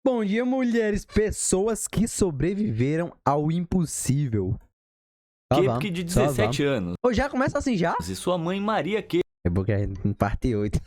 Bom dia, mulheres. Pessoas que sobreviveram ao impossível. Kepke, de 17 anos. Ô, já começa assim já? E sua mãe, Maria Kepke, É porque é em parte 8.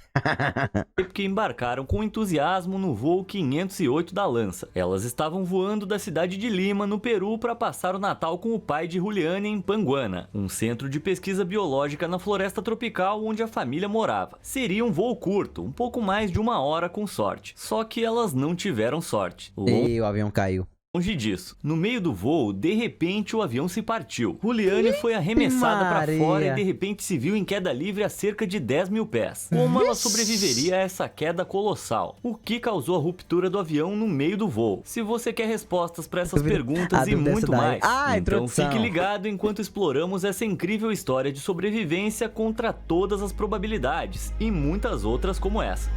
embarcaram com entusiasmo no voo 508 da Lança. Elas estavam voando da cidade de Lima, no Peru, para passar o Natal com o pai de Juliane em Panguana, um centro de pesquisa biológica na floresta tropical onde a família morava. Seria um voo curto, um pouco mais de 1 hora com sorte. Só que elas não tiveram sorte. E o avião caiu. Longe disso, no meio do voo, de repente o avião se partiu. Juliane foi arremessada para fora e de repente se viu em queda livre a cerca de 10 mil pés. Como ela sobreviveria a essa queda colossal? O que causou a ruptura do avião no meio do voo? Se você quer respostas para essas perguntas e muito mais, então fique ligado enquanto exploramos essa incrível história de sobrevivência contra todas as probabilidades e muitas outras como essa.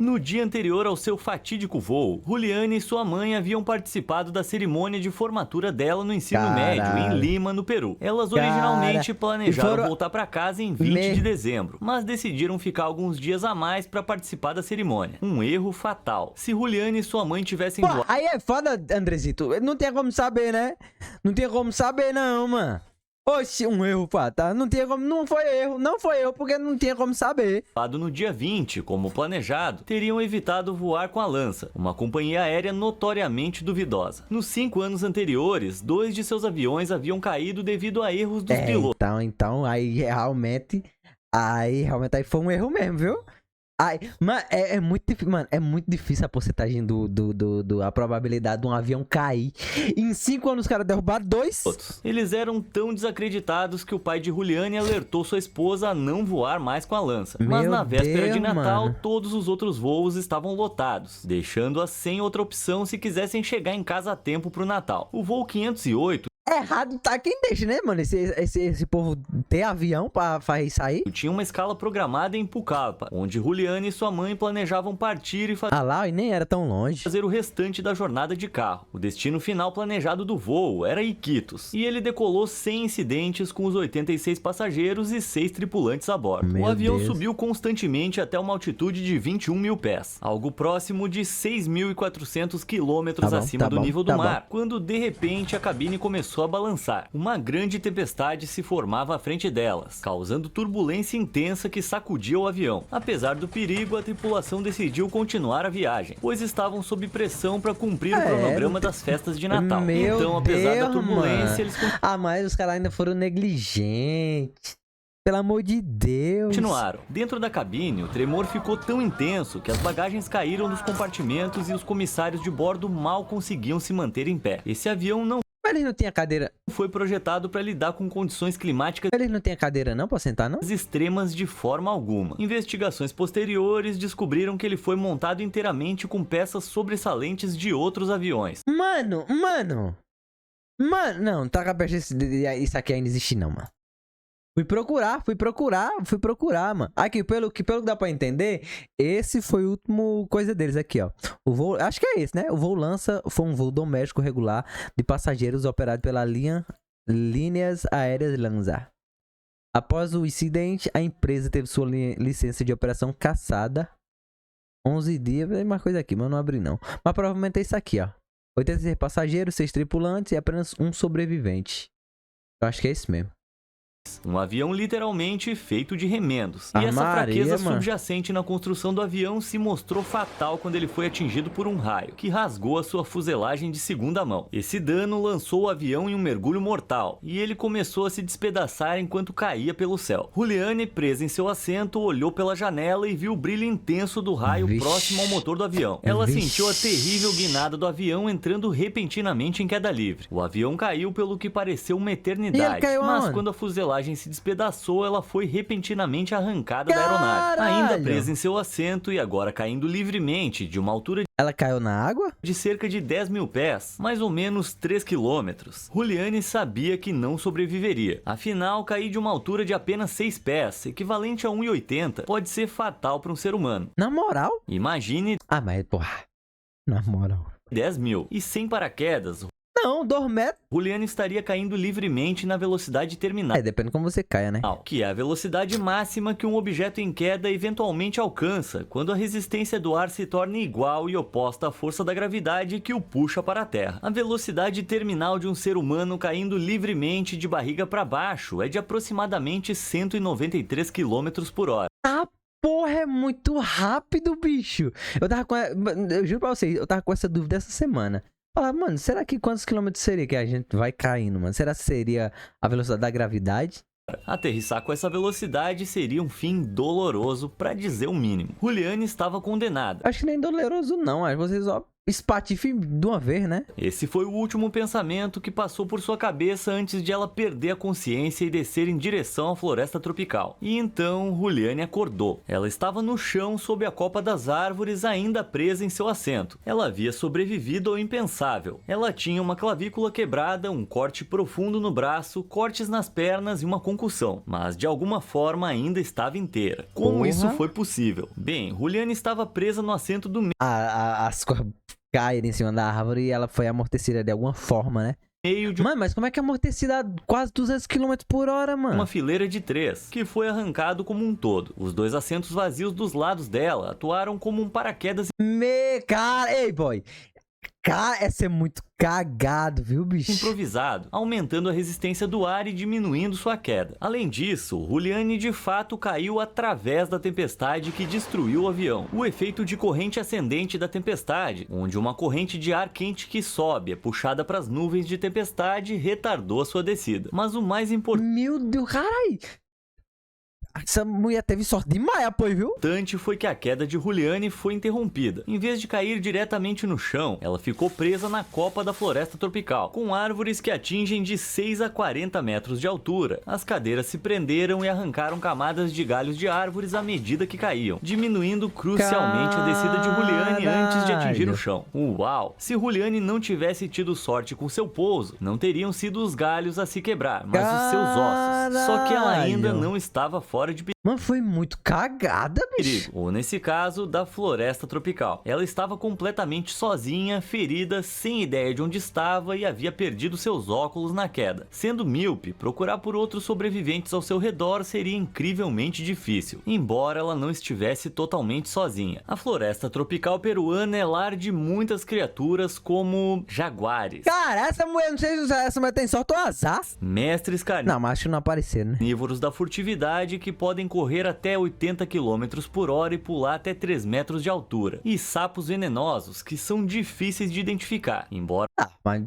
No dia anterior ao seu fatídico voo, Juliane e sua mãe haviam participado da cerimônia de formatura dela no ensino médio em Lima, no Peru. Elas originalmente planejaram voltar para casa em 20 de dezembro, mas decidiram ficar alguns dias a mais para participar da cerimônia. Um erro fatal. Se Juliane e sua mãe tivessem voado... Aí é foda, Andresito. Não tem como saber, né? Não tem como saber não, mano. Oxi, um erro fatal. Não tinha como, não foi erro, porque não tinha como saber. No dia 20, como planejado, teriam evitado voar com a Lança, uma companhia aérea notoriamente duvidosa. Nos 5 anos anteriores, 2 de seus aviões haviam caído devido a erros dos pilotos. Então, aí realmente aí foi um erro mesmo, viu? Mano, é muito difícil a porcentagem a probabilidade de um avião cair. Em 5 anos os caras derrubaram 2. Eles eram tão desacreditados que o pai de Juliane alertou sua esposa a não voar mais com a Lança. Mas na véspera de Natal, todos os outros voos estavam lotados, deixando-a sem outra opção se quisessem chegar em casa a tempo pro Natal. O voo 508 errado tá quem deixa, né, mano? Esse povo ter avião pra sair. Tinha uma escala programada em Pucallpa, onde Juliane e sua mãe planejavam partir e lá, e nem era tão longe. Fazer o restante da jornada de carro. O destino final planejado do voo era Iquitos, e ele decolou sem incidentes com os 86 passageiros e 6 tripulantes a bordo. O avião subiu constantemente até uma altitude de 21 mil pés, algo próximo de 6.400 quilômetros acima do nível do mar, quando de repente a cabine começou a balançar. Uma grande tempestade se formava à frente delas, causando turbulência intensa que sacudia o avião. Apesar do perigo, a tripulação decidiu continuar a viagem, pois estavam sob pressão para cumprir o cronograma das festas de Natal. Então, apesar da turbulência, eles mas os caras ainda foram negligentes. Pelo amor de Deus. Continuaram. Dentro da cabine, o tremor ficou tão intenso que as bagagens caíram dos compartimentos e os comissários de bordo mal conseguiam se manter em pé. Esse avião não Eles não tinham cadeira. Foi projetado para lidar com condições climáticas. Eles não tinham cadeira não pra sentar, não? Extremas de forma alguma. Investigações posteriores descobriram que ele foi montado inteiramente com peças sobressalentes de outros aviões. Mano, não, tá cabeça isso aqui ainda existe não, mano. Fui procurar, mano. Aqui, pelo que dá pra entender, esse foi o último coisa deles aqui, ó. O voo, acho que é esse, né? O voo Lança foi um voo doméstico regular de passageiros operado pela Linhas Aéreas Lanza. Após o incidente, a empresa teve sua licença de operação cassada. 11 dias, tem uma coisa aqui, mas não abri não. Mas provavelmente é isso aqui, ó. 86 passageiros, 6 tripulantes e apenas um sobrevivente. Eu acho que é isso mesmo. Um avião literalmente feito de remendos. E essa fraqueza subjacente na construção do avião se mostrou fatal quando ele foi atingido por um raio, que rasgou a sua fuselagem de segunda mão. Esse dano lançou o avião em um mergulho mortal, e ele começou a se despedaçar enquanto caía pelo céu. Juliane, presa em seu assento, olhou pela janela e viu o brilho intenso do raio próximo ao motor do avião. Ela sentiu a terrível guinada do avião entrando repentinamente em queda livre. O avião caiu pelo que pareceu uma eternidade, mas quando a fuselagem se despedaçou, ela foi repentinamente arrancada da aeronave, ainda presa em seu assento e agora caindo livremente de uma altura Ela caiu na água? de cerca de 10 mil pés, mais ou menos 3 quilômetros. Juliane sabia que não sobreviveria. Afinal, cair de uma altura de apenas 6 pés, equivalente a 1,80, pode ser fatal para um ser humano. Na moral? Imagine Mas porra, na moral. 10 mil. E sem paraquedas, Não, 2 metros. Juliane estaria caindo livremente na velocidade terminal. Depende de como você caia, né? Que é a velocidade máxima que um objeto em queda eventualmente alcança, quando a resistência do ar se torna igual e oposta à força da gravidade que o puxa para a Terra. A velocidade terminal de um ser humano caindo livremente de barriga para baixo é de aproximadamente 193 km por hora. Porra, é muito rápido, bicho. Eu juro pra vocês, eu tava com essa dúvida essa semana. Falar, mano, será que quantos quilômetros seria que a gente vai caindo, mano? Será que seria a velocidade da gravidade? Aterrissar com essa velocidade seria um fim doloroso, pra dizer o mínimo. Juliane estava condenada. Acho que nem doloroso não, acho que vocês só espatife de uma vez, né? Esse foi o último pensamento que passou por sua cabeça antes de ela perder a consciência e descer em direção à floresta tropical. E então, Juliane acordou. Ela estava no chão sob a copa das árvores, ainda presa em seu assento. Ela havia sobrevivido ao impensável. Ela tinha uma clavícula quebrada, um corte profundo no braço, cortes nas pernas e uma concussão. Mas de alguma forma ainda estava inteira. Como isso foi possível? Bem, Juliane estava presa no assento do meio. As coisas caíram em cima da árvore e ela foi amortecida de alguma forma, né? Mano, mas como é que é amortecida a quase 200 km por hora, mano? Uma fileira de 3, que foi arrancado como um todo. Os 2 assentos vazios dos lados dela atuaram como um paraquedas. Cara, ei, boy. Cara, essa é muito cagado, viu, bicho? Improvisado, aumentando a resistência do ar e diminuindo sua queda. Além disso, Juliane de fato caiu através da tempestade que destruiu o avião. O efeito de corrente ascendente da tempestade, onde uma corrente de ar quente que sobe é puxada para as nuvens de tempestade, retardou a sua descida. Mas o mais importante... Meu Deus, caralho! Essa mulher teve sorte demais, apoio, viu? O foi que a queda de Juliane foi interrompida. Em vez de cair diretamente no chão, ela ficou presa na copa da floresta tropical, com árvores que atingem de 6 a 40 metros de altura. As cadeiras se prenderam e arrancaram camadas de galhos de árvores à medida que caíam, diminuindo crucialmente a descida de Juliane antes de atingir o chão. Uau! Se Juliane não tivesse tido sorte com seu pouso, não teriam sido os galhos a se quebrar, mas os seus ossos. Só que ela ainda não estava fora de Mano, foi muito cagada, bicho. Ou nesse caso, da floresta tropical. Ela estava completamente sozinha, ferida, sem ideia de onde estava e havia perdido seus óculos na queda. Sendo míope, procurar por outros sobreviventes ao seu redor seria incrivelmente difícil, embora ela não estivesse totalmente sozinha. A floresta tropical peruana é lar de muitas criaturas como jaguares. Cara, essa mulher, não sei se essa mulher tem sorte ou azar. Mestres Não, mas acho que não apareceram, né? carnívoros da furtividade que podem correr até 80 km por hora e pular até 3 metros de altura. E sapos venenosos que são difíceis de identificar, embora... mas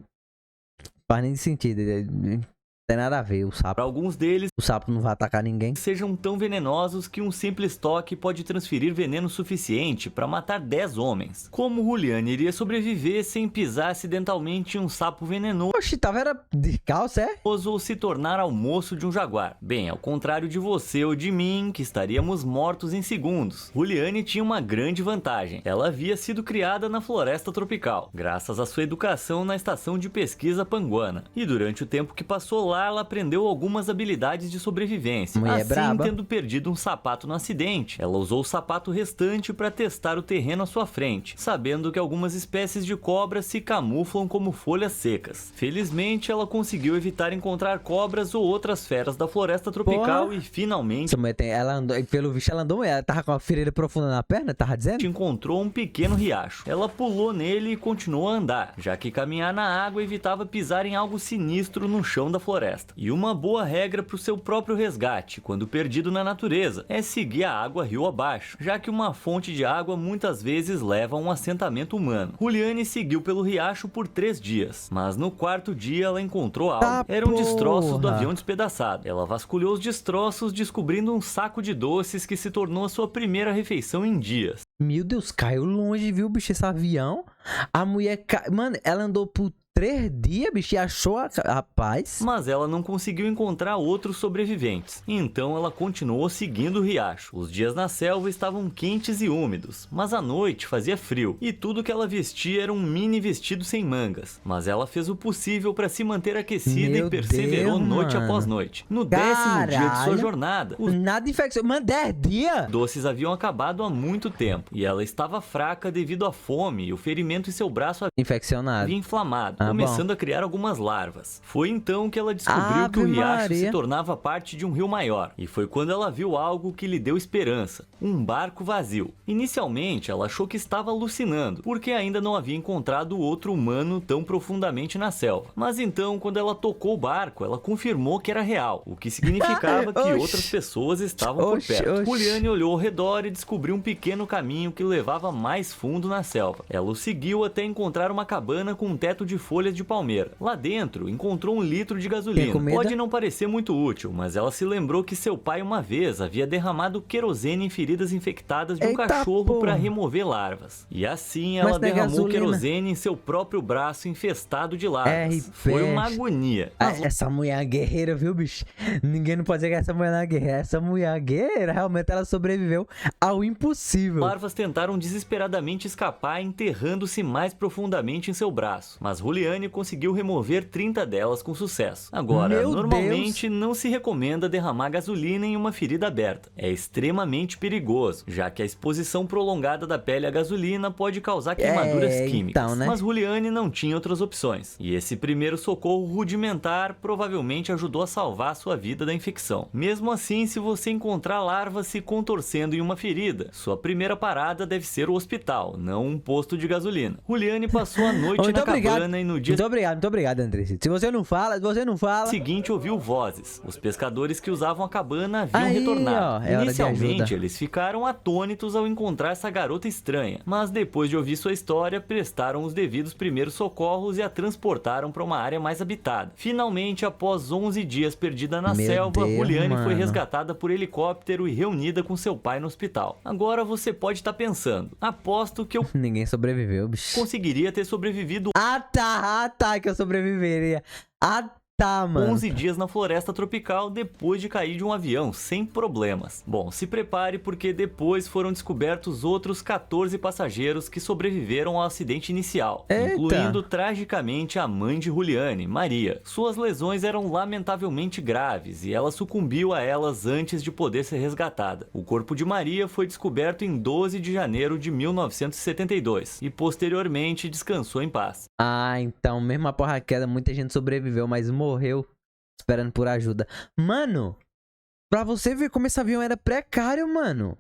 faz nem sentido, não tem nada a ver o sapo. Para alguns deles, o sapo não vai atacar ninguém. Sejam tão venenosos que um simples toque pode transferir veneno suficiente para matar 10 homens. Como Juliane iria sobreviver sem pisar acidentalmente em um sapo venenoso? Oxi, tava era de calça, é? Ou se tornar almoço de um jaguar? Bem, ao contrário de você ou de mim, que estaríamos mortos em segundos. Juliane tinha uma grande vantagem. Ela havia sido criada na floresta tropical, graças à sua educação na estação de pesquisa Panguana. E durante o tempo que passou lá, ela aprendeu algumas habilidades de sobrevivência. Mulher assim, braba. tendo perdido um sapato no acidente, ela usou o sapato restante para testar o terreno à sua frente, sabendo que algumas espécies de cobras se camuflam como folhas secas. Felizmente, ela conseguiu evitar encontrar cobras ou outras feras da floresta tropical. Porra. E finalmente... Ela andou, pelo visto ela andou, ela tava com uma ferida profunda na perna, tava dizendo? Encontrou um pequeno riacho. Ela pulou nele e continuou a andar, já que caminhar na água evitava pisar em algo sinistro no chão da floresta. E uma boa regra para o seu próprio resgate, quando perdido na natureza, é seguir a água rio abaixo, já que uma fonte de água muitas vezes leva a um assentamento humano. Juliane seguiu pelo riacho por 3 dias, mas no 4º dia ela encontrou algo. Eram destroços do avião despedaçado. Ela vasculhou os destroços, descobrindo um saco de doces que se tornou a sua primeira refeição em dias. Meu Deus, caiu longe, viu, bicho, esse avião? A mulher, mano, ela andou por 3 dias, bicho, e achou a paz. Mas ela não conseguiu encontrar outros sobreviventes. Então ela continuou seguindo o riacho. Os dias na selva estavam quentes e úmidos, mas à noite fazia frio. E tudo que ela vestia era um mini vestido sem mangas. Mas ela fez o possível para se manter aquecida e perseverou noite após noite. No 10º dia de sua jornada, nada infecção. Mano, 10 dias? Os doces haviam acabado há muito tempo. E ela estava fraca devido à fome e o ferimento em seu braço infeccionado, havia inflamado. começando a criar algumas larvas. Foi então que ela descobriu que o riacho se tornava parte de um rio maior. E foi quando ela viu algo que lhe deu esperança: um barco vazio. Inicialmente, ela achou que estava alucinando, porque ainda não havia encontrado outro humano tão profundamente na selva. Mas então, quando ela tocou o barco, ela confirmou que era real, o que significava que outras pessoas estavam por perto. Juliane olhou ao redor e descobriu um pequeno caminho que levava mais fundo na selva. Ela o seguiu até encontrar uma cabana com um teto de folhas de palmeira. Lá dentro, encontrou 1 litro de gasolina. Pode não parecer muito útil, mas ela se lembrou que seu pai uma vez havia derramado querosene em feridas infectadas de um cachorro para remover larvas. E assim ela derramou querosene em seu próprio braço infestado de larvas. Foi uma agonia. Essa mulher guerreira, viu, bicho? Ninguém não pode dizer que essa mulher não é guerreira. Essa mulher guerreira, realmente ela sobreviveu ao impossível. Larvas tentaram desesperadamente escapar, enterrando-se mais profundamente em seu braço. Mas Juliane conseguiu remover 30 delas com sucesso. Agora, normalmente não se recomenda derramar gasolina em uma ferida aberta. É extremamente perigoso, já que a exposição prolongada da pele à gasolina pode causar queimaduras químicas. Então, né? Mas Juliane não tinha outras opções. E esse primeiro socorro rudimentar provavelmente ajudou a salvar sua vida da infecção. Mesmo assim, se você encontrar larvas se contorcendo em uma ferida, sua primeira parada deve ser o hospital, não um posto de gasolina. Juliane passou a noite na cabana e no dia... Muito obrigado, André. Se você não fala... seguinte, ouviu vozes. Os pescadores que usavam a cabana haviam retornado. Inicialmente, eles ficaram atônitos ao encontrar essa garota estranha, mas depois de ouvir sua história, prestaram os devidos primeiros socorros e a transportaram para uma área mais habitada. Finalmente, após 11 dias perdida na selva, Juliane foi resgatada por helicóptero e reunida com seu pai no hospital. Agora você pode estar pensando: aposto que eu... Ninguém sobreviveu, bicho. Conseguiria ter sobrevivido... que eu sobreviveria. Mano. 11 dias na floresta tropical depois de cair de um avião, sem problemas. Bom, se prepare porque depois foram descobertos outros 14 passageiros que sobreviveram ao acidente inicial, incluindo tragicamente a mãe de Juliane, Maria. Suas lesões eram lamentavelmente graves e ela sucumbiu a elas antes de poder ser resgatada. O corpo de Maria foi descoberto em 12 de janeiro de 1972 e posteriormente descansou em paz. Então mesmo a porra queda, muita gente sobreviveu, mas morreu esperando por ajuda. Mano, pra você ver como esse avião era precário, mano.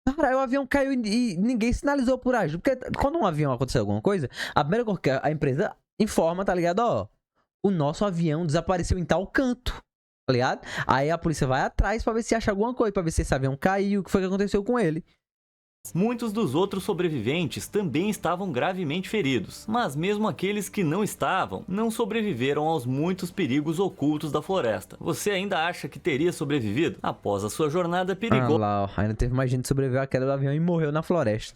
Cara, o avião caiu e ninguém sinalizou por ajuda. Porque quando um avião aconteceu alguma coisa, a primeira coisa que a empresa informa, tá ligado? Ó, o nosso avião desapareceu em tal canto, tá ligado? Aí a polícia vai atrás pra ver se acha alguma coisa, pra ver se esse avião caiu, o que foi que aconteceu com ele. Muitos dos outros sobreviventes também estavam gravemente feridos, mas mesmo aqueles que não estavam, não sobreviveram aos muitos perigos ocultos da floresta. Você ainda acha que teria sobrevivido? Após a sua jornada perigosa, ainda teve mais gente que sobreviveu à queda do avião e morreu na floresta.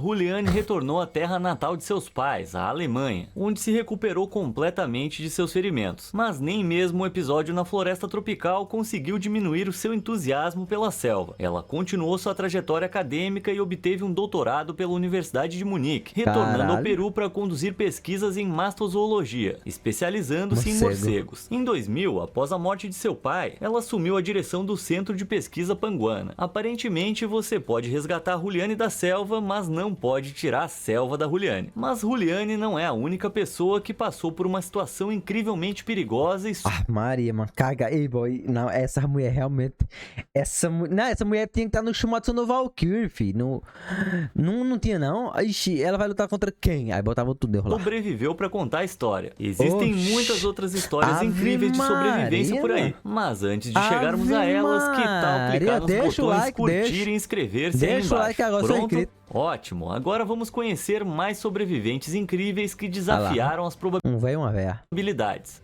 Juliane retornou à terra natal de seus pais, a Alemanha, onde se recuperou completamente de seus ferimentos. Mas nem mesmo o episódio na floresta tropical conseguiu diminuir o seu entusiasmo pela selva. Ela continuou sua trajetória acadêmica e obteve um doutorado pela Universidade de Munique, retornando ao Peru para conduzir pesquisas em mastozoologia, especializando-se em morcegos. Em 2000, após a morte de seu pai, ela assumiu a direção do Centro de Pesquisa Panguana. Aparentemente, você pode resgatar Juliane da selva, mas não pode tirar a selva da Juliane. Mas Juliane não é a única pessoa que passou por uma situação incrivelmente perigosa e... Maria, mano, caga. Ei, boy, não, essa mulher realmente... Essa mulher tinha que estar no Shumatsu no Valkyrie, filho. Não tinha, não. Ixi, ela vai lutar contra quem? Aí botava tudo enrolado. Sobreviveu pra contar a história. Existem muitas outras histórias incríveis de sobrevivência por aí. Mas antes de chegarmos a elas, que tal clicar nos botões curtir e inscrever-se aí embaixo? Deixa o like agora. Pronto? Ótimo. Agora vamos conhecer mais sobreviventes incríveis que desafiaram as probabilidades.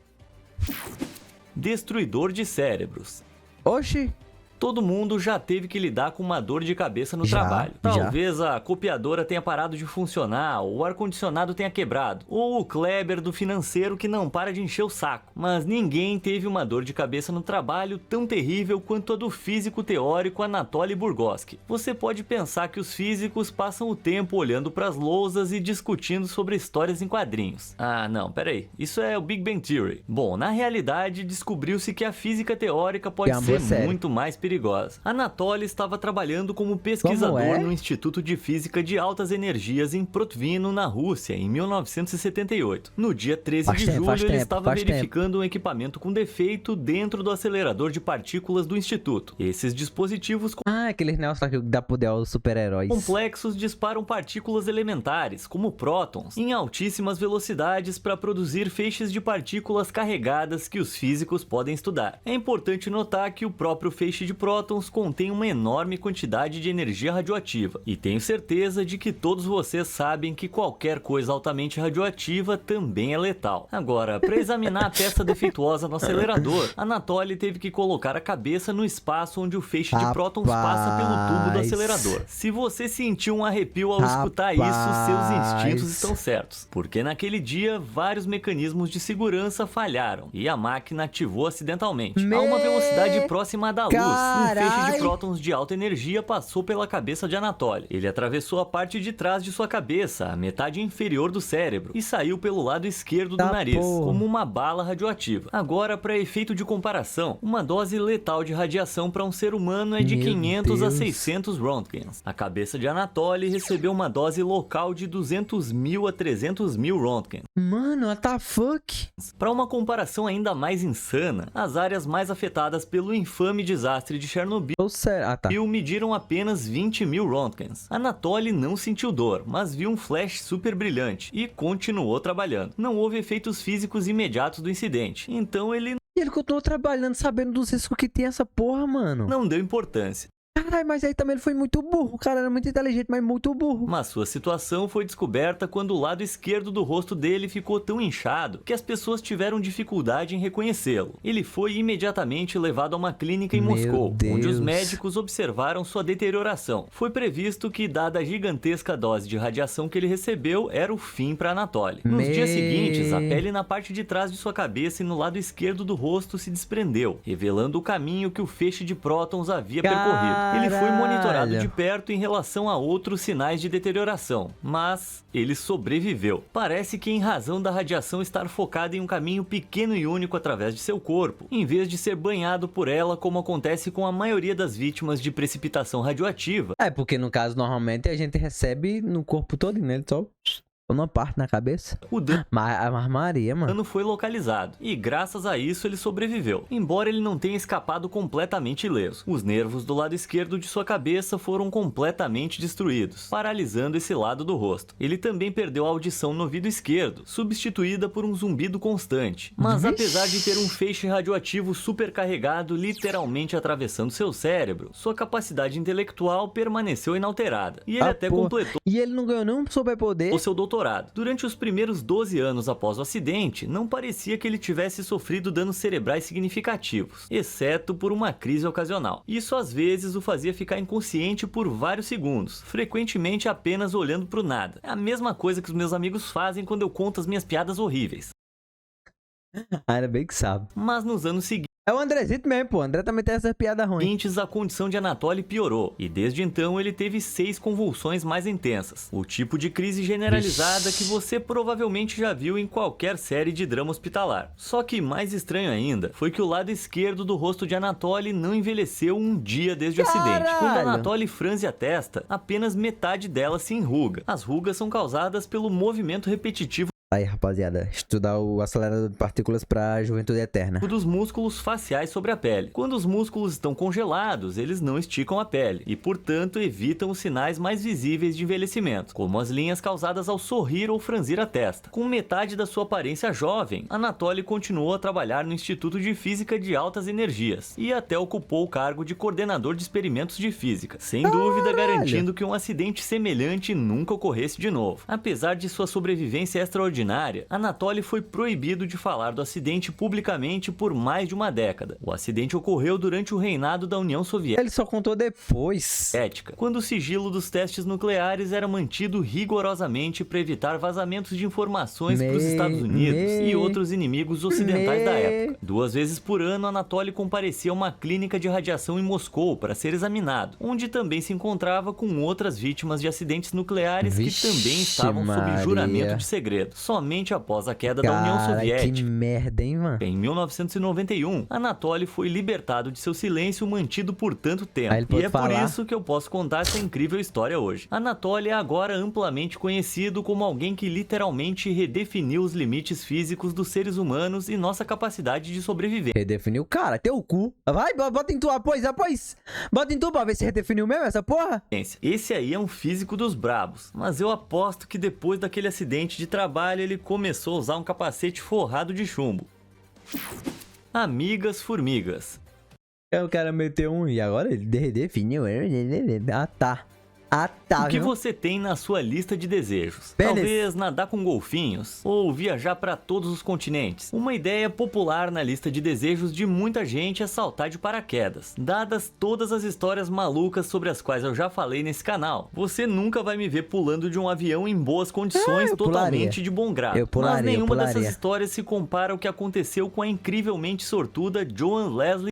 Destruidor de cérebros. Oxi. Todo mundo já teve que lidar com uma dor de cabeça no trabalho. Talvez a copiadora tenha parado de funcionar, ou o ar-condicionado tenha quebrado, ou o Kleber do financeiro que não para de encher o saco. Mas ninguém teve uma dor de cabeça no trabalho tão terrível quanto a do físico teórico Anatoly Burgoski. Você pode pensar que os físicos passam o tempo olhando para as lousas e discutindo sobre histórias em quadrinhos. Ah, não, peraí. Isso é o Big Bang Theory. Bom, na realidade, descobriu-se que a física teórica pode ser muito mais perigosa perigosa. Anatoly estava trabalhando como pesquisador no Instituto de Física de Altas Energias em Protvino, na Rússia, em 1978. No dia 13 de julho, ele estava verificando um equipamento com defeito dentro do acelerador de partículas do Instituto. Esses dispositivos... aqueles negócios que dá poder aos super-heróis. Complexos disparam partículas elementares, como prótons, em altíssimas velocidades para produzir feixes de partículas carregadas que os físicos podem estudar. É importante notar que o próprio feixe de prótons contém uma enorme quantidade de energia radioativa, e tenho certeza de que todos vocês sabem que qualquer coisa altamente radioativa também é letal. Agora, para examinar a peça defeituosa no acelerador, Anatoly teve que colocar a cabeça no espaço onde o feixe de prótons passa pelo tubo do acelerador. Se você sentiu um arrepio ao escutar isso, seus instintos estão certos, porque naquele dia vários mecanismos de segurança falharam e a máquina ativou acidentalmente. A uma velocidade próxima da luz, um feixe de prótons de alta energia passou pela cabeça de Anatoly. Ele atravessou a parte de trás de sua cabeça, a metade inferior do cérebro, e saiu pelo lado esquerdo do nariz, como uma bala radioativa. Agora, para efeito de comparação, uma dose letal de radiação para um ser humano é de 500 a 600 röntgens. A cabeça de Anatoly recebeu uma dose local de 200.000 a 300.000 röntgens. Mano, what the fuck? Para uma comparação ainda mais insana, as áreas mais afetadas pelo infame desastre de Chernobyl mediram apenas 20.000 röntgens. Anatoly não sentiu dor, mas viu um flash super brilhante e continuou trabalhando. Não houve efeitos físicos imediatos do incidente, então ele continuou trabalhando sabendo dos riscos que tem essa porra, mano. Não deu importância. Caralho, mas aí também ele foi muito burro. O cara era muito inteligente, mas muito burro. Mas sua situação foi descoberta quando o lado esquerdo do rosto dele ficou tão inchado que as pessoas tiveram dificuldade em reconhecê-lo. Ele foi imediatamente levado a uma clínica em Moscou, onde os médicos observaram sua deterioração. Foi previsto que, dada a gigantesca dose de radiação que ele recebeu, era o fim para Anatoly. Nos dias seguintes, a pele na parte de trás de sua cabeça e no lado esquerdo do rosto se desprendeu, revelando o caminho que o feixe de prótons havia percorrido. Ele foi monitorado de perto em relação a outros sinais de deterioração, mas ele sobreviveu. Parece que em razão da radiação estar focada em um caminho pequeno e único através de seu corpo, em vez de ser banhado por ela como acontece com a maioria das vítimas de precipitação radioativa. Porque no caso, normalmente, a gente recebe no corpo todo, né? Ele só... uma parte na cabeça. O dano Maria, mano. Foi localizado e graças a isso ele sobreviveu, embora ele não tenha escapado completamente ileso. Os nervos do lado esquerdo de sua cabeça foram completamente destruídos, paralisando esse lado do rosto. Ele também perdeu a audição no ouvido esquerdo, substituída por um zumbido constante. Mas apesar de ter um feixe radioativo supercarregado literalmente atravessando seu cérebro, sua capacidade intelectual permaneceu inalterada. E ele completou. E ele não ganhou nenhum superpoder. O seu doutorado. Durante os primeiros 12 anos após o acidente, não parecia que ele tivesse sofrido danos cerebrais significativos, exceto por uma crise ocasional. Isso às vezes o fazia ficar inconsciente por vários segundos, frequentemente apenas olhando pro nada. É a mesma coisa que os meus amigos fazem quando eu conto as minhas piadas horríveis. Ainda bem que sabe. Mas nos anos seguintes... É o Andrezito mesmo, pô. O André também tem essa piada ruim. A condição de Anatoly piorou, e desde então ele teve 6 convulsões mais intensas. O tipo de crise generalizada que você provavelmente já viu em qualquer série de drama hospitalar. Só que mais estranho ainda foi que o lado esquerdo do rosto de Anatoly não envelheceu um dia desde o acidente. Quando Anatoly franze a testa, apenas metade dela se enruga. As rugas são causadas pelo movimento repetitivo Aí, rapaziada, estudar o acelerador de partículas pra juventude eterna. Dos músculos faciais sobre a pele. Quando os músculos estão congelados, eles não esticam a pele e, portanto, evitam os sinais mais visíveis de envelhecimento, como as linhas causadas ao sorrir ou franzir a testa. Com metade da sua aparência jovem, Anatoly continuou a trabalhar no Instituto de Física de Altas Energias e até ocupou o cargo de coordenador de experimentos de física, sem dúvida garantindo que um acidente semelhante nunca ocorresse de novo. Apesar de sua sobrevivência extraordinária, Anatoly foi proibido de falar do acidente publicamente por mais de uma década. O acidente ocorreu durante o reinado da União Soviética. Ele só contou depois. Quando o sigilo dos testes nucleares era mantido rigorosamente para evitar vazamentos de informações para os Estados Unidos e outros inimigos ocidentais da época. 2 vezes por ano, Anatoly comparecia a uma clínica de radiação em Moscou para ser examinado, onde também se encontrava com outras vítimas de acidentes nucleares que também estavam sob juramento de segredo. somente após a queda da União Soviética. Que merda, hein, mano? Em 1991, Anatoly foi libertado de seu silêncio mantido por tanto tempo. E é por isso que eu posso contar essa incrível história hoje. Anatoly é agora amplamente conhecido como alguém que literalmente redefiniu os limites físicos dos seres humanos e nossa capacidade de sobreviver. Redefiniu, cara, teu cu. Vai, bota em tu, após. Bota em tu pra ver se redefiniu mesmo essa porra. Esse aí é um físico dos brabos, mas eu aposto que depois daquele acidente de trabalho ele começou a usar um capacete forrado de chumbo. Amigas formigas. Eu quero meter um e agora ele redefiniu. O que você tem na sua lista de desejos? Talvez nadar com golfinhos ou viajar para todos os continentes. Uma ideia popular na lista de desejos de muita gente é saltar de paraquedas. Dadas todas as histórias malucas sobre as quais eu já falei nesse canal, você nunca vai me ver pulando de um avião em boas condições totalmente de bom grado. Mas nenhuma dessas histórias se compara ao que aconteceu com a incrivelmente sortuda Joan Leslie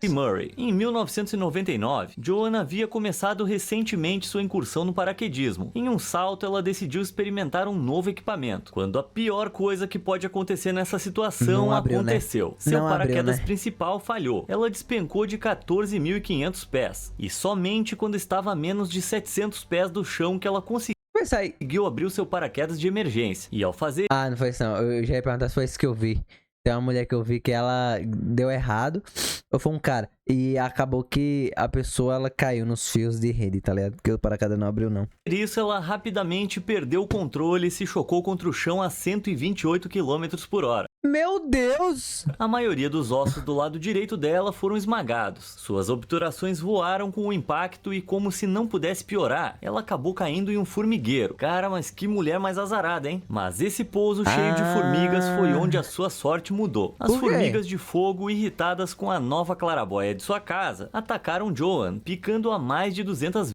Murray. Em 1999, Joan havia começado recentemente sua incursão no paraquedismo. Em um salto, ela decidiu experimentar um novo equipamento. Quando a pior coisa que pode acontecer nessa situação aconteceu. Seu paraquedas principal falhou. Ela despencou de 14.500 pés. E somente quando estava a menos de 700 pés do chão que ela conseguiu abrir o seu paraquedas de emergência. E ao fazer... não foi isso não. Eu já ia perguntar se foi isso que eu vi. Tem uma mulher que eu vi que ela deu errado, ou foi um cara, e acabou que a pessoa, ela caiu nos fios de rede, tá ligado? Porque o paraquedas não abriu, não. Por isso, ela rapidamente perdeu o controle e se chocou contra o chão a 128 km por hora. Meu Deus! A maioria dos ossos do lado direito dela foram esmagados. Suas obturações voaram com o impacto e, como se não pudesse piorar, ela acabou caindo em um formigueiro. Cara, mas que mulher mais azarada, hein? Mas esse pouso cheio de formigas foi onde a sua sorte mudou. As formigas de fogo, irritadas com a nova clarabóia de sua casa, atacaram Joan, picando a mais de 200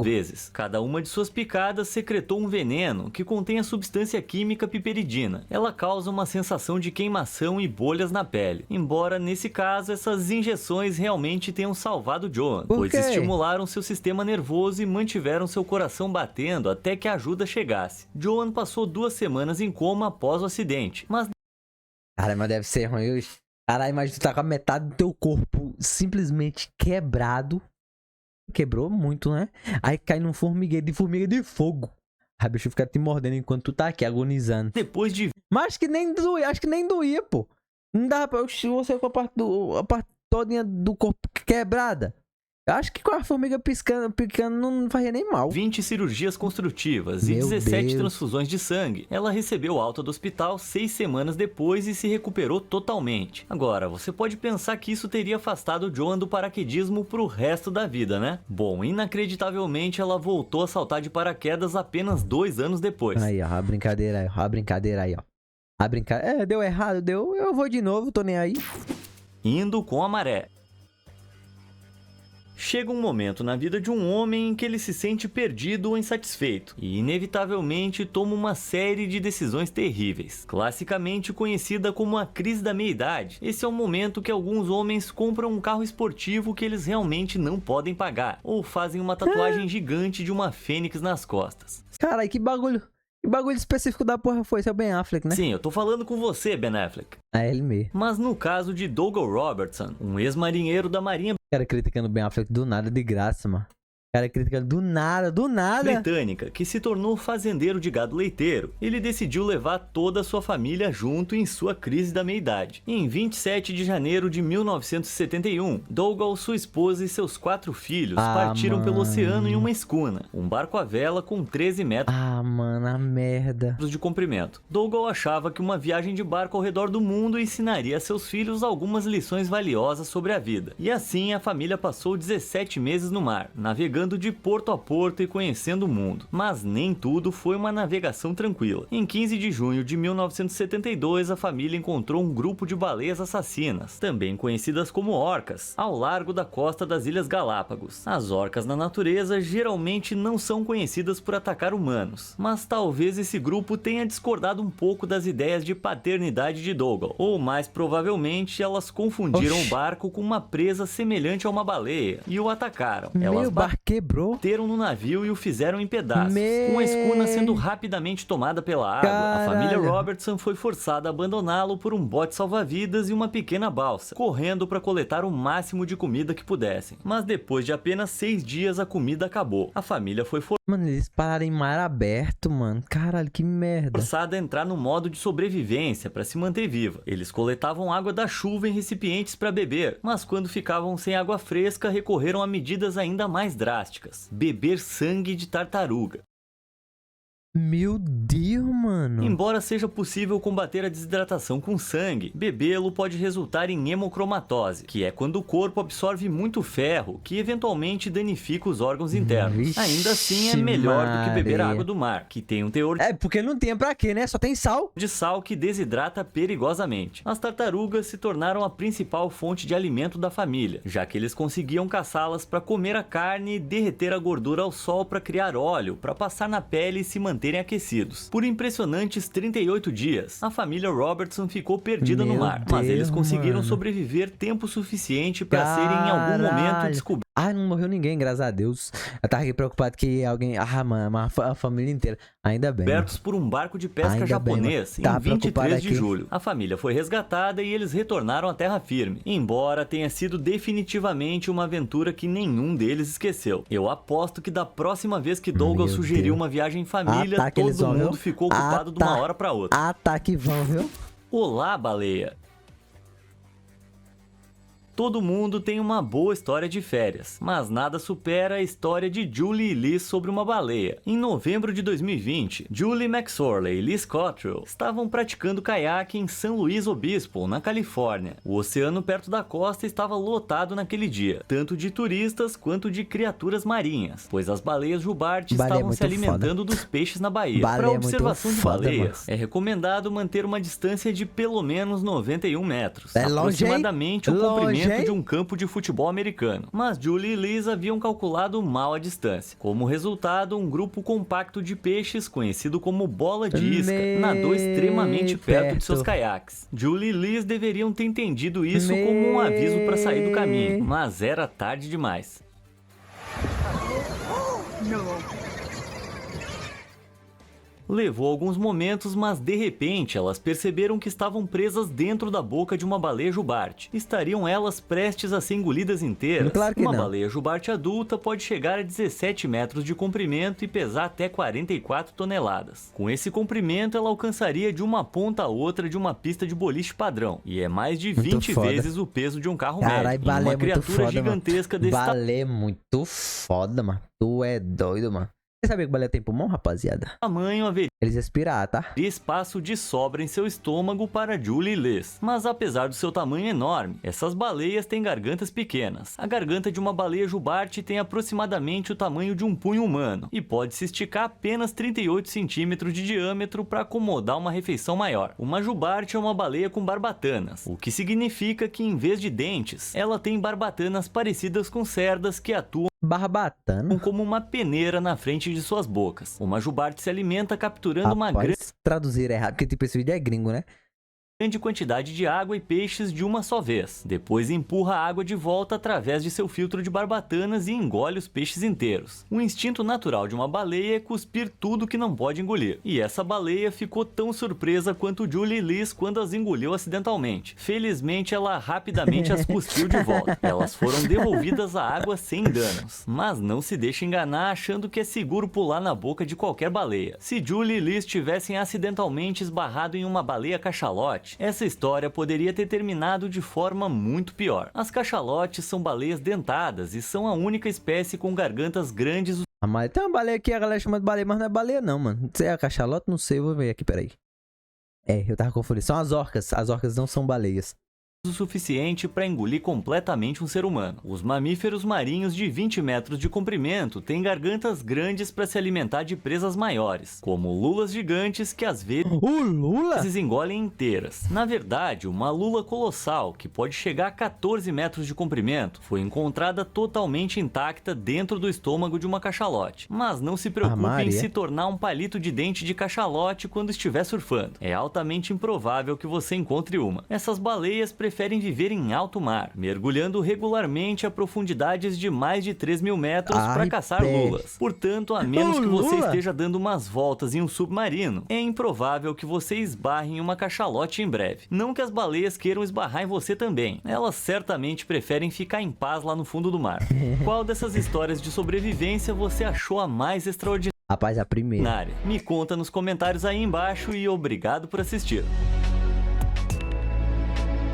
vezes. Cada uma de suas picadas secretou um veneno que contém a substância química piperidina. Ela causa uma sensação de queimação e bolhas na pele. Embora, nesse caso, essas injeções realmente tenham salvado Joan, pois estimularam seu sistema nervoso e mantiveram seu coração batendo até que a ajuda chegasse. Joan passou 2 semanas em coma após o acidente, mas... Cara, mas deve ser ruim. Caralho, imagina tu tá com a metade do teu corpo simplesmente quebrado. Quebrou muito, né? Aí cai num formigueiro de formiga de fogo. A bicho fica te mordendo enquanto tu tá aqui agonizando. Depois de... Mas acho que nem doía, pô. Não dava pra você com a parte todinha do corpo quebrada. Eu acho que com a formiga picando não fazia nem mal. 20 cirurgias construtivas e 17 transfusões de sangue. Ela recebeu alta do hospital 6 semanas depois e se recuperou totalmente. Agora, você pode pensar que isso teria afastado Joan do paraquedismo pro resto da vida, né? Bom, inacreditavelmente ela voltou a saltar de paraquedas apenas 2 anos depois. Aí, ó, a brincadeira aí, ó. A brincadeira... deu errado, eu vou de novo, tô nem aí. Indo com a maré. Chega um momento na vida de um homem em que ele se sente perdido ou insatisfeito e, inevitavelmente, toma uma série de decisões terríveis, classicamente conhecida como a crise da meia-idade. Esse é o momento que alguns homens compram um carro esportivo que eles realmente não podem pagar, ou fazem uma tatuagem gigante de uma fênix nas costas. Caralho, que bagulho específico da porra foi? Esse é o Ben Affleck, né? Sim, eu tô falando com você, Ben Affleck. É ele mesmo. Mas no caso de Dougal Robertson, um ex-marinheiro da Marinha... Cara criticando o Ben Affleck do nada, de graça, mano. Cara criticando do nada. Britânica, que se tornou fazendeiro de gado leiteiro, ele decidiu levar toda a sua família junto em sua crise da meia-idade. Em 27 de janeiro de 1971, Dougal, sua esposa e seus 4 filhos partiram pelo oceano em uma escuna, um barco à vela com 13 metros mano, a merda de comprimento. Dougal achava que uma viagem de barco ao redor do mundo ensinaria a seus filhos algumas lições valiosas sobre a vida. E assim a família passou 17 meses no mar, navegando de porto a porto e conhecendo o mundo. Mas nem tudo foi uma navegação tranquila. Em 15 de junho de 1972, a família encontrou um grupo de baleias assassinas, também conhecidas como orcas, ao largo da costa das Ilhas Galápagos. As orcas na natureza geralmente não são conhecidas por atacar humanos, mas talvez esse grupo tenha discordado um pouco das ideias de paternidade de Dougal, ou mais provavelmente elas confundiram o barco com uma presa semelhante a uma baleia e o atacaram. Elas quebrou? Bateram no navio e o fizeram em pedaços, com a escuna sendo rapidamente tomada pela água. A família Robertson foi forçada a abandoná-lo por um bote salva-vidas e uma pequena balsa, correndo para coletar o máximo de comida que pudessem. Mas depois de apenas 6 dias, a comida acabou. A família foi Mano, eles pararam em mar aberto, mano. Caralho, que merda. forçada a entrar no modo de sobrevivência para se manter viva. Eles coletavam água da chuva em recipientes para beber, mas quando ficavam sem água fresca, recorreram a medidas ainda mais drásticas: beber sangue de tartaruga. Meu Deus, mano. Embora seja possível combater a desidratação com sangue, bebê-lo pode resultar em hemocromatose, que é quando o corpo absorve muito ferro, que eventualmente danifica os órgãos internos. Vixe, Ainda assim, é melhor do que beber Maria. água do mar, que tem um teor É, porque não tem pra quê, né? Só tem sal. de sal que desidrata perigosamente. As tartarugas se tornaram a principal fonte de alimento da família, já que eles conseguiam caçá-las para comer a carne e derreter a gordura ao sol para criar óleo, para passar na pele e se manterem aquecidos. Por impressionantes 38 dias, a família Robertson ficou perdida no Meu mar, mas eles Deus, conseguiram mano. sobreviver tempo suficiente para serem em algum momento Caralho. descobertos. Ai, não morreu ninguém, graças a Deus. Eu tava aqui preocupado que alguém... Ah, mano, a família inteira. Ainda bem. Mano. Por um barco de pesca Ainda bem, japonês mano. Tava em 23 preocupado de aqui. julho. A família foi resgatada e eles retornaram à terra firme, embora tenha sido definitivamente uma aventura que nenhum deles esqueceu. Eu aposto que da próxima vez que Douglas Meu sugeriu Deus. uma viagem em família, Ah, tá, que eles todo vão, mundo viu? ficou ocupado de uma hora para outra. Ah, tá, que vão, viu? Olá, baleia! Todo mundo tem uma boa história de férias, mas nada supera a história de Julie e Liz sobre uma baleia. Em novembro de 2020, Julie McSorley e Liz Cottrell estavam praticando caiaque em San Luis Obispo, na Califórnia. O oceano perto da costa estava lotado naquele dia, tanto de turistas quanto de criaturas marinhas, pois as baleias jubarte Baleia é estavam se muito alimentando dos peixes na baía. Baleia Para é muito observação de foda, baleias, é recomendado manter uma distância de pelo menos 91 metros, É longe, hein? aproximadamente o Longe, comprimento hein? de um campo de futebol americano. Mas Julie e Liz haviam calculado mal a distância. Como resultado, um grupo compacto de peixes, conhecido como bola de isca, nadou extremamente perto de seus caiaques. Julie e Liz deveriam ter entendido isso como um aviso para sair do caminho, mas era tarde demais. Levou alguns momentos, mas de repente elas perceberam que estavam presas dentro da boca de uma baleia jubarte. Estariam elas prestes a ser engolidas inteiras? Claro que uma não. baleia jubarte adulta pode chegar a 17 metros de comprimento e pesar até 44 toneladas. Com esse comprimento, ela alcançaria de uma ponta a outra de uma pista de boliche padrão. E é mais de Muito 20 foda. vezes o peso de um carro Caralho, médio. E baleia uma é muito criatura foda, gigantesca mano. desse Baleia é muito foda, mano. Tu é doido, mano. Você sabia que baleia tem pulmão, rapaziada? tamanho haveria Eles respiram, tá? espaço de sobra em seu estômago para Julie e Liz. Mas apesar do seu tamanho enorme, essas baleias têm gargantas pequenas. A garganta de uma baleia jubarte tem aproximadamente o tamanho de um punho humano e pode se esticar apenas 38 centímetros de diâmetro para acomodar uma refeição maior. Uma jubarte é uma baleia com barbatanas, o que significa que em vez de dentes, ela tem barbatanas parecidas com cerdas que atuam Barbatana. como uma peneira na frente de suas bocas. Uma jubarte se alimenta capturando uma grande Rapaz, traduzir errado, porque tipo, esse vídeo é gringo, né? quantidade de água e peixes de uma só vez. Depois empurra a água de volta através de seu filtro de barbatanas e engole os peixes inteiros. O instinto natural de uma baleia é cuspir tudo que não pode engolir. E essa baleia ficou tão surpresa quanto Julie e Liz quando as engoliu acidentalmente. Felizmente, ela rapidamente as cuspiu de volta. Elas foram devolvidas à água sem danos. Mas não se deixe enganar achando que é seguro pular na boca de qualquer baleia. Se Julie e Liz tivessem acidentalmente esbarrado em uma baleia cachalote, essa história poderia ter terminado de forma muito pior. As cachalotes são baleias dentadas e são a única espécie com gargantas grandes Ah, mas tem uma baleia aqui, a galera chama de baleia, mas não é baleia não, mano. Isso é a cachalote? Não sei, eu vou ver aqui, peraí. É, eu tava confundindo. São as orcas não são baleias. o suficiente para engolir completamente um ser humano. Os mamíferos marinhos de 20 metros de comprimento têm gargantas grandes para se alimentar de presas maiores, como lulas gigantes que às vezes Lula? engolem inteiras. Na verdade, uma lula colossal, que pode chegar a 14 metros de comprimento, foi encontrada totalmente intacta dentro do estômago de uma cachalote. Mas não se preocupe em se tornar um palito de dente de cachalote quando estiver surfando. É altamente improvável que você encontre uma. Essas baleias preferem preferem viver em alto mar, mergulhando regularmente a profundidades de mais de 3.000 metros para caçar lulas. Portanto, a menos que você esteja dando umas voltas em um submarino, é improvável que você esbarre em uma cachalote em breve. Não que as baleias queiram esbarrar em você também. Elas certamente preferem ficar em paz lá no fundo do mar. Qual dessas histórias de sobrevivência você achou a mais extraordinária? Rapaz, a primeira. Me conta nos comentários aí embaixo e obrigado por assistir.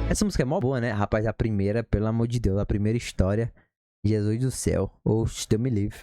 Essa música é mó boa, né? Rapaz, a primeira, pelo amor de Deus, a primeira história. Jesus do céu. Oxe, Deus me livre.